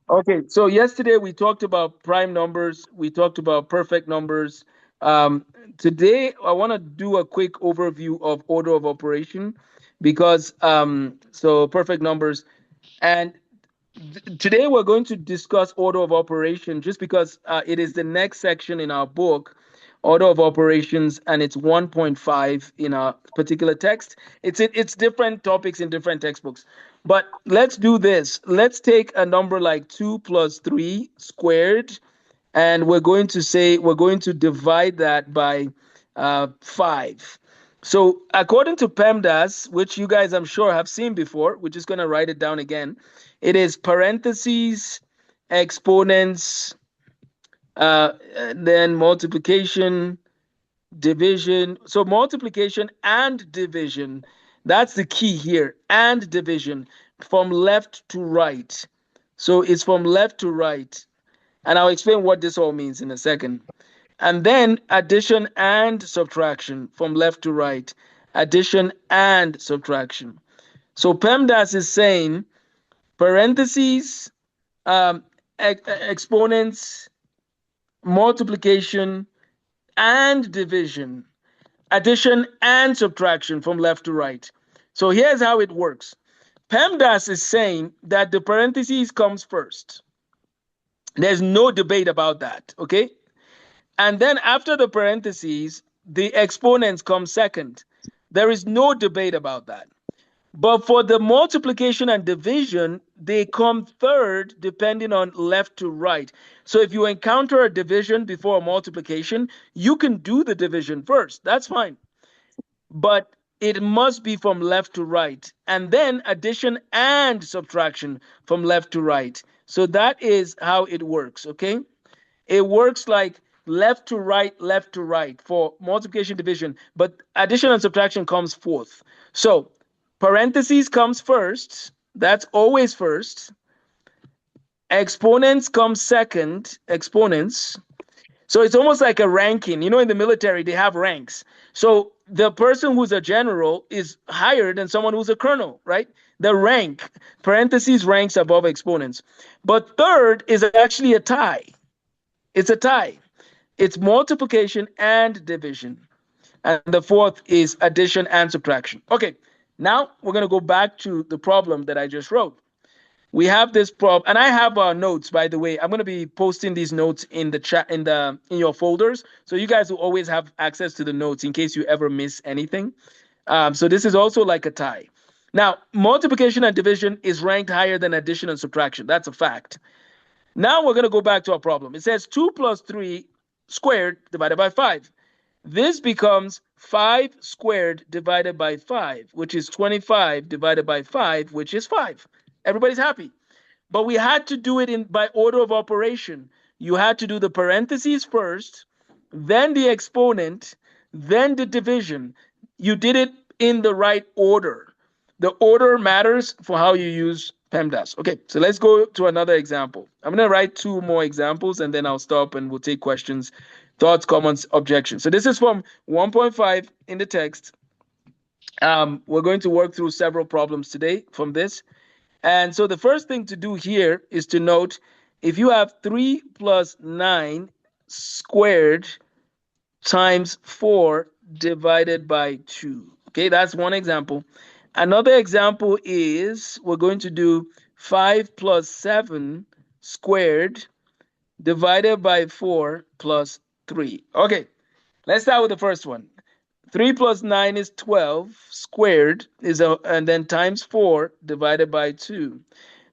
Okay, so yesterday we talked about prime numbers, we talked about perfect numbers. Um, Today I want to do a quick overview of order of operation because so perfect numbers, and today we're going to discuss order of operation just because it is the next section in our book, order of operations, and it's 1.5 in a particular text. It's different topics in different textbooks. But let's do this. Let's take a number like 2 plus 3 squared, and we're going to divide that by 5. So according to PEMDAS, which you guys I'm sure have seen before, we're just going to write it down again. It is parentheses, exponents, then multiplication, division. So multiplication and division. That's the key here. And division from left to right. So it's from left to right. And I'll explain what this all means in a second. And then addition and subtraction from left to right. Addition and subtraction. So PEMDAS is saying parentheses, exponents, multiplication, and division, addition and subtraction from left to right. So here's how it works. PEMDAS is saying that the parentheses comes first. There's no debate about that, okay? And then after the parentheses, the exponents come second. There is no debate about that. But for the multiplication and division, they come third depending on left to right. So if you encounter a division before a multiplication, you can do the division first. That's fine. But it must be from left to right. And then addition and subtraction from left to right. So that is how it works, okay? It works like left to right for multiplication division, but addition and subtraction comes fourth. So parentheses comes first. That's always first. Exponents come second. Exponents. So it's almost like a ranking. You know, in the military, they have ranks. So the person who's a general is higher than someone who's a colonel, right? The rank, parentheses ranks above exponents. But third is actually a tie. It's a tie. It's multiplication and division. And the fourth is addition and subtraction. Okay, now we're going to go back to the problem that I just wrote. We have this problem, and I have notes, by the way. I'm going to be posting these notes in the chat, in your folders, so you guys will always have access to the notes in case you ever miss anything. So this is also like a tie. Now, multiplication and division is ranked higher than addition and subtraction. That's a fact. Now we're going to go back to our problem. It says 2 plus 3 squared divided by 5. This becomes 5 squared divided by 5, which is 25 divided by 5, which is 5. Everybody's happy. But we had to do it by order of operation. You had to do the parentheses first, then the exponent, then the division. You did it in the right order. The order matters for how you use PEMDAS. Okay, so let's go to another example. I'm going to write 2 more examples, and then I'll stop and we'll take questions, thoughts, comments, objections. So this is from 1.5 in the text. We're going to work through several problems today from this. And so the first thing to do here is to note, if you have 3 plus 9 squared times 4 divided by 2. Okay, that's one example. Another example is we're going to do 5 plus 7 squared divided by 4 plus 3. Okay, let's start with the first one. 3 plus 9 is 12 squared and then times 4 divided by 2.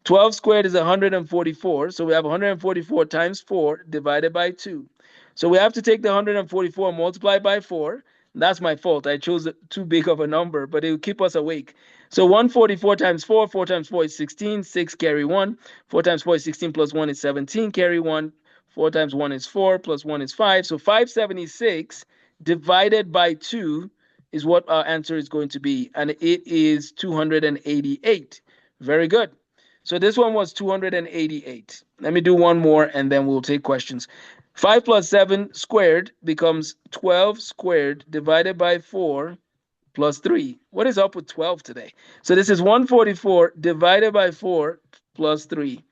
12 squared is 144. So we have 144 times 4 divided by 2. So we have to take the 144 and multiply by 4. That's my fault. I chose too big of a number, but it will keep us awake. So 144 times 4, 4 times 4 is 16, 6 carry 1. 4 times 4 is 16 plus 1 is 17, carry 1. 4 times 1 is 4 plus 1 is 5. So 576 divided by 2 is what our answer is going to be. And it is 288. Very good. So this one was 288. Let me do one more and then we'll take questions. 5 plus 7 squared becomes 12 squared divided by 4 plus 3. What is up with 12 today? So this is 144 divided by 4 plus 3.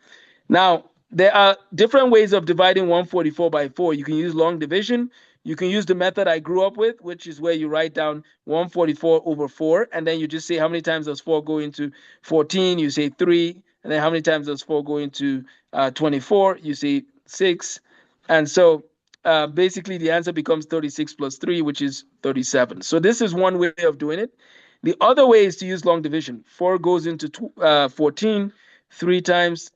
Now, there are different ways of dividing 144 by 4. You can use long division. You can use the method I grew up with, which is where you write down 144 over 4, and then you just say how many times does 4 go into 14, you say 3, and then how many times does 4 go into 24, you say 6. And so basically the answer becomes 36 plus 3, which is 37. So this is one way of doing it. The other way is to use long division. 4 goes into 14. 3 times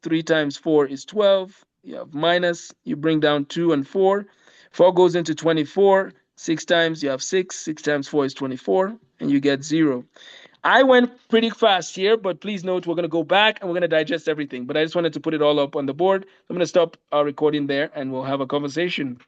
4 is 12. You have minus. You bring down 2 and 4. 4 goes into 24. 6 times, you have 6. 6 times 4 is 24. And you get 0. I went pretty fast here, but please note we're going to go back and we're going to digest everything. But I just wanted to put it all up on the board. I'm going to stop our recording there and we'll have a conversation.